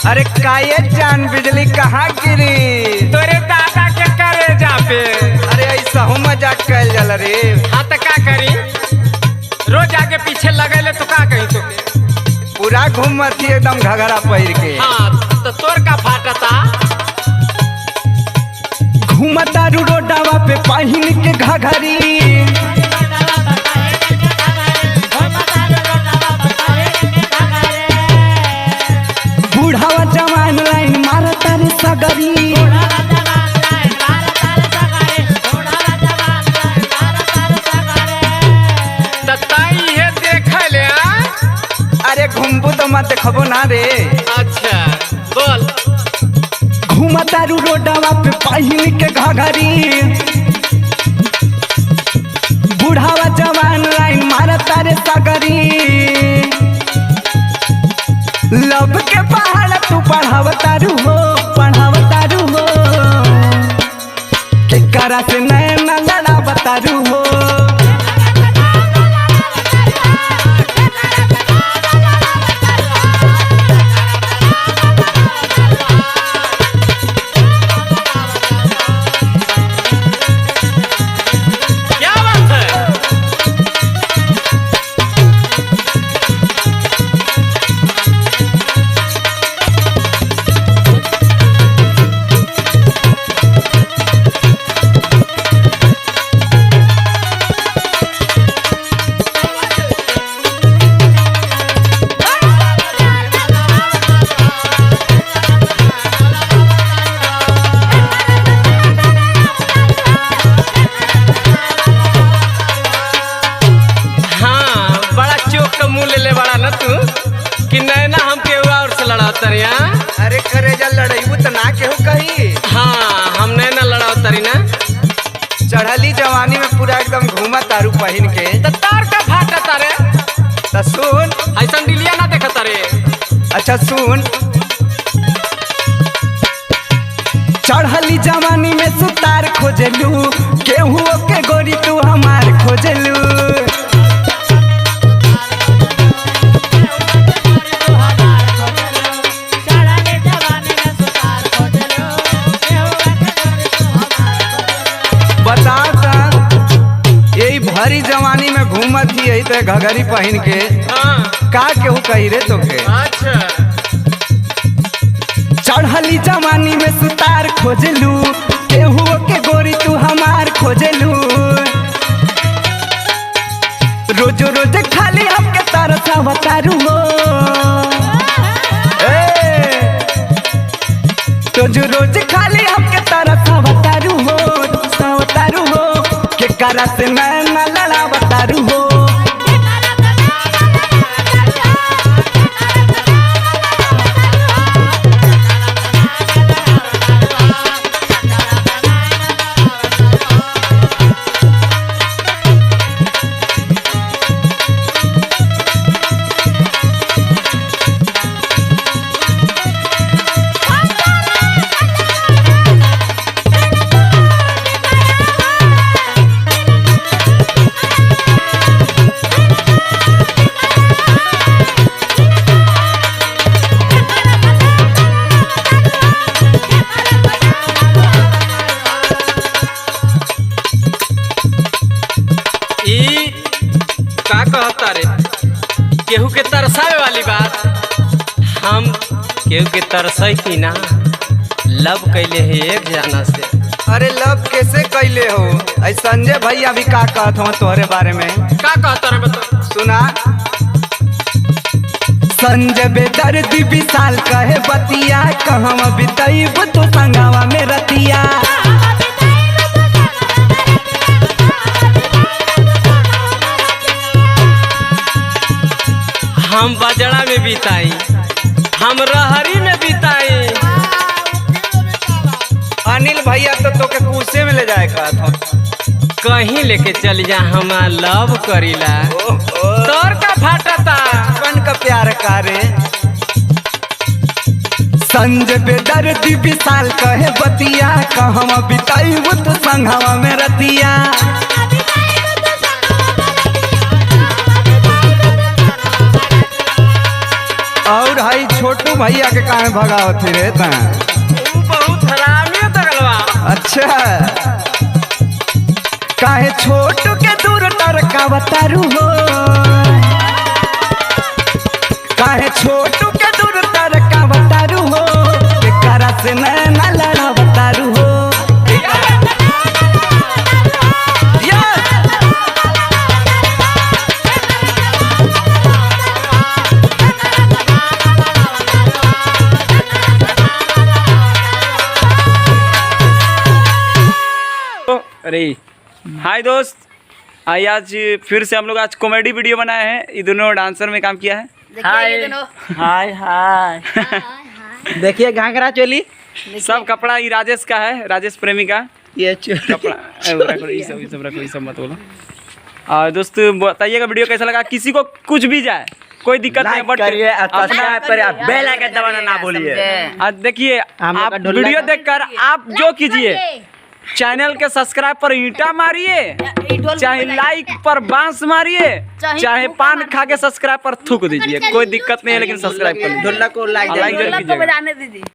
अरे काये जान बिजली कहाँ गिरी तोरे दादा के करे जा पे। अरे ऐसा हो मजाक कल जल रे। हाँ तो का करी रोज आगे पीछे लगेले तो का कही तो पूरा घूमती एकदम घघरा पहिर के। हाँ तो तोर का फाटता घूमता रोडावा पे पहिन के घघरी बुढ़ावा जवान लाइन मारता रे सगरी। अरे घूमबू तो मत खबो ना रे। अच्छा बोल घूमता रोडावा पे पहिन के घघरी बुढ़ावा जवान लाइन मारता रे सगरी। लब के पहाड़ तू पढ़ावतारू हो के करा से नैना लड़ावतारू हो। क्या बात है। अरे करेजा लड़ाई तो ना केहू कही। हाँ हम नैना लड़ाओ तरी ना। चढ़ली जवानी में पूरा एकदम घूमा तारू पहिन के। तो तार का फाटा तारे तो सुन ऐसा डिलिया ना देखा तारे। अच्छा सुन चढ़ली जवानी में सुतार खोजलू केहू के गोरी तू हमार खोजलू। भरी जवानी में घूमत ही यही तो घघरी पहन के। हाँ का केहू कही रे तोके। अच्छा चढ़ली जवानी में सुतार खोजलू केहू के गोरी तू हमार खोजलू। रोज रोज खाली हमके तरसावतारू हो। रोज रोज खाली हमके तरसावतारू हो के करा से नैना लड़ावतारू हो। का कहता रे केहू के तरसावे वाली बात। हम केहू के तरसती ना लव कैले है एक जाना से। अरे लव कैसे कैले हो। ऐ संजय भैया भी का कहत हो तोहरे बारे में। का कहता रे बता सुना संजय बेदर्दी विशाल कहे बतिया कहवा बितैब तू संगवा में रतिया। हम बजड़ा में बिताई हम रहरी में बिताई। अनिल भैया तो तोके कुसे में ले जाए का कहीं लेके चल जा हम लव करीला। तोर का फाटता कौन का प्यार करे। संजय बेदर्दी विशाल कहे बतिया कहवा बिताईब तू संगवा में रतिया। और हाई छोटू भैया के काहे भगावत रे ता? तू बहुत हरामी है तगलवा। अच्छा काहे छोटू के दूर तरका बतारू हो, काहे छोटू के दूर तरका बतारू हो, के करा से नैना लड़ा बतारू हो। अरे हाय दोस्त, आइए आज फिर से हम लोग आज कॉमेडी वीडियो बनाए हैं। ये दोनों डांसर में काम किया है। हाय हाय देखिए घाघरा चोली सब कपड़ा ये राजेश का है, राजेश प्रेमी का ये कपड़ा। ये सब मत बोलो। और दोस्त बताइएगा वीडियो कैसा लगा। किसी को कुछ भी जाए कोई दिक्कत नहीं, बट बेल आइकन दबाना ना भूलिए। देखिए आप वीडियो देखकर आप जो कीजिए, चैनल के सब्सक्राइब पर ईंटा मारिए, चाहे लाइक पर बांस मारिए, चाहे पान खा के सब्सक्राइब पर थूक दीजिए, कोई दिक्कत नहीं है, लेकिन सब्सक्राइब कर लीजिए। ढोलक को लाइक जरूर कीजिएगा। बजाने दीजिए।